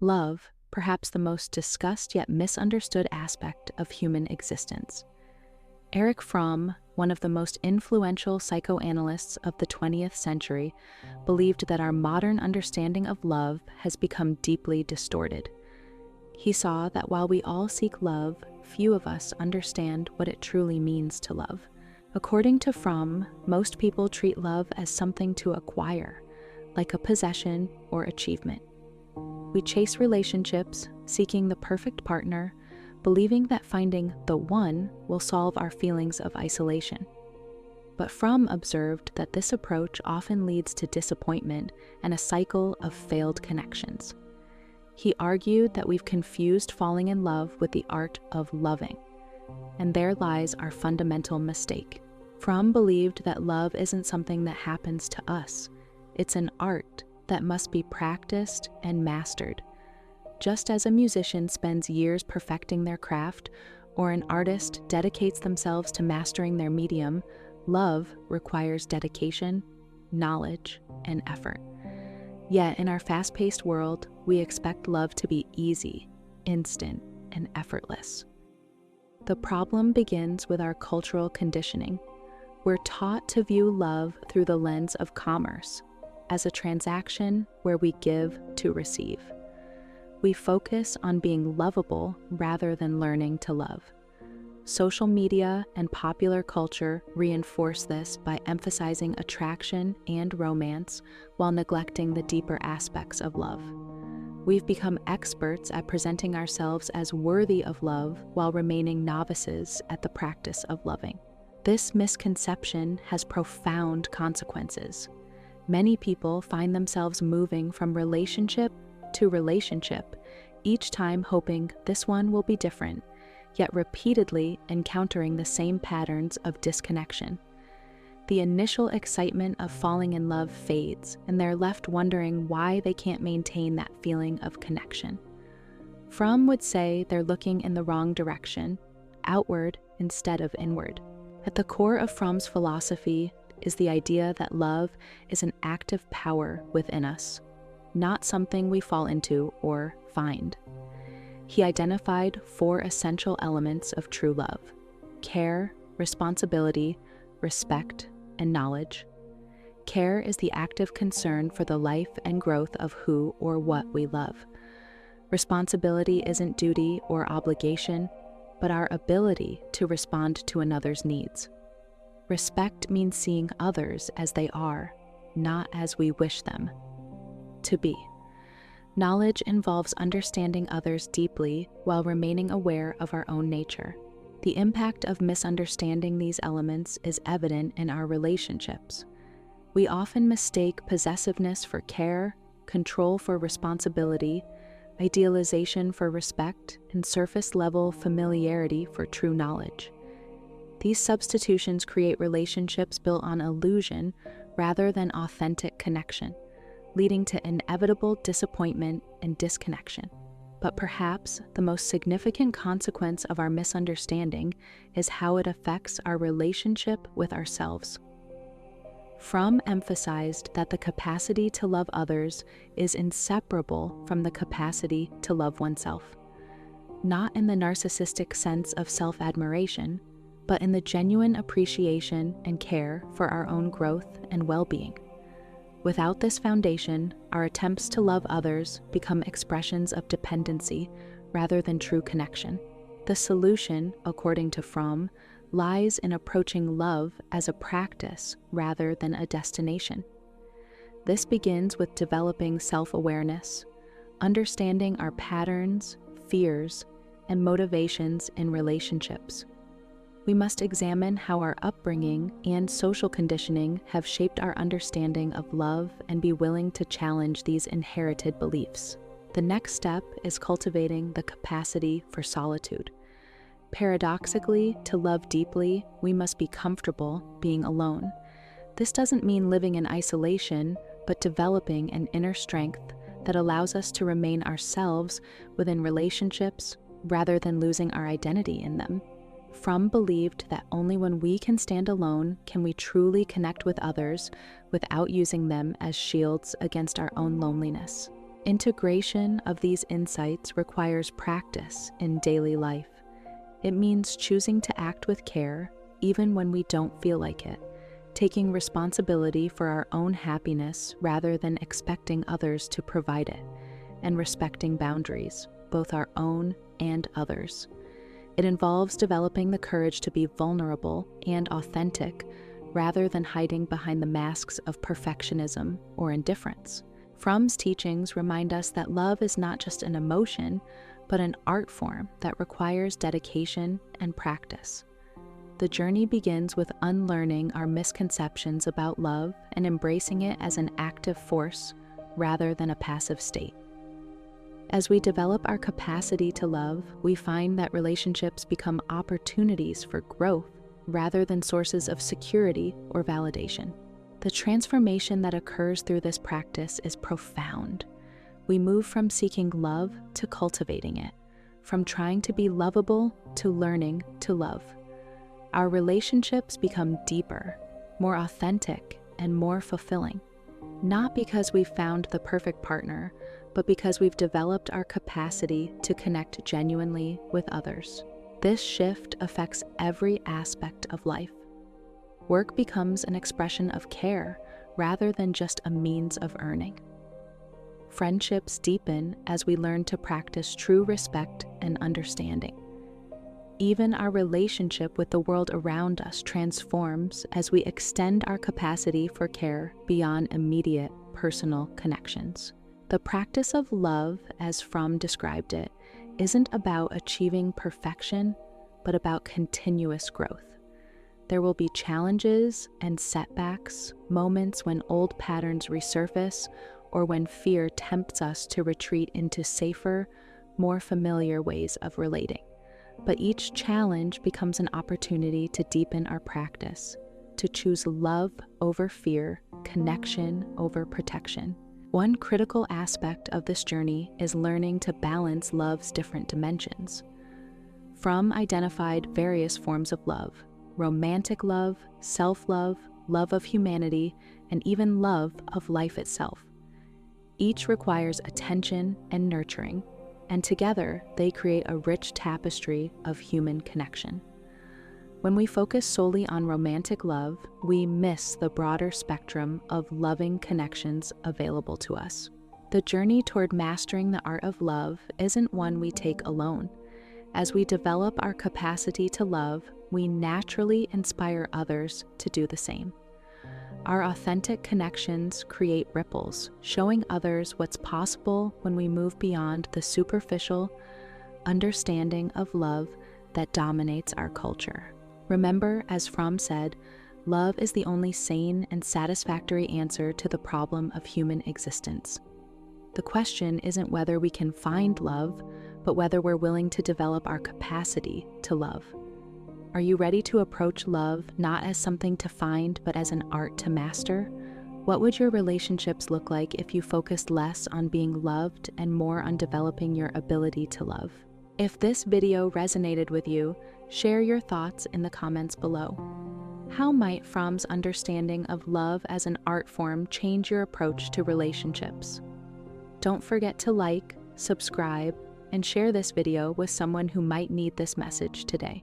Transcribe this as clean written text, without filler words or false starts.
Love, perhaps the most discussed yet misunderstood aspect of human existence. Erich Fromm, one of the most influential psychoanalysts of the 20th century, believed that our modern understanding of love has become deeply distorted. He saw that while we all seek love, few of us understand what it truly means to love. According to Fromm, most people treat love as something to acquire, like a possession or achievement. We chase relationships, seeking the perfect partner, believing that finding the one will solve our feelings of isolation. But Fromm observed that this approach often leads to disappointment and a cycle of failed connections. He argued that we've confused falling in love with the art of loving, and there lies our fundamental mistake. Fromm believed that love isn't something that happens to us. It's an art that must be practiced and mastered. Just as a musician spends years perfecting their craft, or an artist dedicates themselves to mastering their medium, love requires dedication, knowledge, and effort. Yet in our fast-paced world, we expect love to be easy, instant, and effortless. The problem begins with our cultural conditioning. We're taught to view love through the lens of commerce, as a transaction where we give to receive. We focus on being lovable rather than learning to love. Social media and popular culture reinforce this by emphasizing attraction and romance while neglecting the deeper aspects of love. We've become experts at presenting ourselves as worthy of love while remaining novices at the practice of loving. This misconception has profound consequences. Many people find themselves moving from relationship to relationship, each time hoping this one will be different, yet repeatedly encountering the same patterns of disconnection. The initial excitement of falling in love fades, and they're left wondering why they can't maintain that feeling of connection. Fromm would say they're looking in the wrong direction, outward instead of inward. At the core of Fromm's philosophy is the idea that love is an active power within us, not something we fall into or find. He identified 4 essential elements of true love: care, responsibility, respect, and knowledge. Care is the active concern for the life and growth of who or what we love. Responsibility isn't duty or obligation, but our ability to respond to another's needs. Respect means seeing others as they are, not as we wish them to be. Knowledge involves understanding others deeply while remaining aware of our own nature. The impact of misunderstanding these elements is evident in our relationships. We often mistake possessiveness for care, control for responsibility, idealization for respect, and surface-level familiarity for true knowledge. These substitutions create relationships built on illusion rather than authentic connection, leading to inevitable disappointment and disconnection. But perhaps the most significant consequence of our misunderstanding is how it affects our relationship with ourselves. Fromm emphasized that the capacity to love others is inseparable from the capacity to love oneself, not in the narcissistic sense of self-admiration, but in the genuine appreciation and care for our own growth and well-being. Without this foundation, our attempts to love others become expressions of dependency rather than true connection. The solution, according to Fromm, lies in approaching love as a practice rather than a destination. This begins with developing self-awareness, understanding our patterns, fears, and motivations in relationships. We must examine how our upbringing and social conditioning have shaped our understanding of love and be willing to challenge these inherited beliefs. The next step is cultivating the capacity for solitude. Paradoxically, to love deeply, we must be comfortable being alone. This doesn't mean living in isolation, but developing an inner strength that allows us to remain ourselves within relationships rather than losing our identity in them. Fromm believed that only when we can stand alone can we truly connect with others without using them as shields against our own loneliness. Integration of these insights requires practice in daily life. It means choosing to act with care even when we don't feel like it, taking responsibility for our own happiness rather than expecting others to provide it, and respecting boundaries, both our own and others. It involves developing the courage to be vulnerable and authentic rather than hiding behind the masks of perfectionism or indifference. Fromm's teachings remind us that love is not just an emotion, but an art form that requires dedication and practice. The journey begins with unlearning our misconceptions about love and embracing it as an active force rather than a passive state. As we develop our capacity to love, we find that relationships become opportunities for growth rather than sources of security or validation. The transformation that occurs through this practice is profound. We move from seeking love to cultivating it, from trying to be lovable to learning to love. Our relationships become deeper, more authentic, and more fulfilling, not because we've found the perfect partner, but because we've developed our capacity to connect genuinely with others. This shift affects every aspect of life. Work becomes an expression of care rather than just a means of earning. Friendships deepen as we learn to practice true respect and understanding. Even our relationship with the world around us transforms as we extend our capacity for care beyond immediate personal connections. The practice of love, as Fromm described it, isn't about achieving perfection, but about continuous growth. There will be challenges and setbacks, moments when old patterns resurface, or when fear tempts us to retreat into safer, more familiar ways of relating. But each challenge becomes an opportunity to deepen our practice, to choose love over fear, connection over protection. One critical aspect of this journey is learning to balance love's different dimensions. Fromm identified various forms of love: romantic love, self-love, love of humanity, and even love of life itself. Each requires attention and nurturing, and together they create a rich tapestry of human connection. When we focus solely on romantic love, we miss the broader spectrum of loving connections available to us. The journey toward mastering the art of love isn't one we take alone. As we develop our capacity to love, we naturally inspire others to do the same. Our authentic connections create ripples, showing others what's possible when we move beyond the superficial understanding of love that dominates our culture. Remember, as Fromm said, love is the only sane and satisfactory answer to the problem of human existence. The question isn't whether we can find love, but whether we're willing to develop our capacity to love. Are you ready to approach love not as something to find, but as an art to master? What would your relationships look like if you focused less on being loved and more on developing your ability to love? If this video resonated with you, share your thoughts in the comments below. How might Fromm's understanding of love as an art form change your approach to relationships? Don't forget to like, subscribe, and share this video with someone who might need this message today.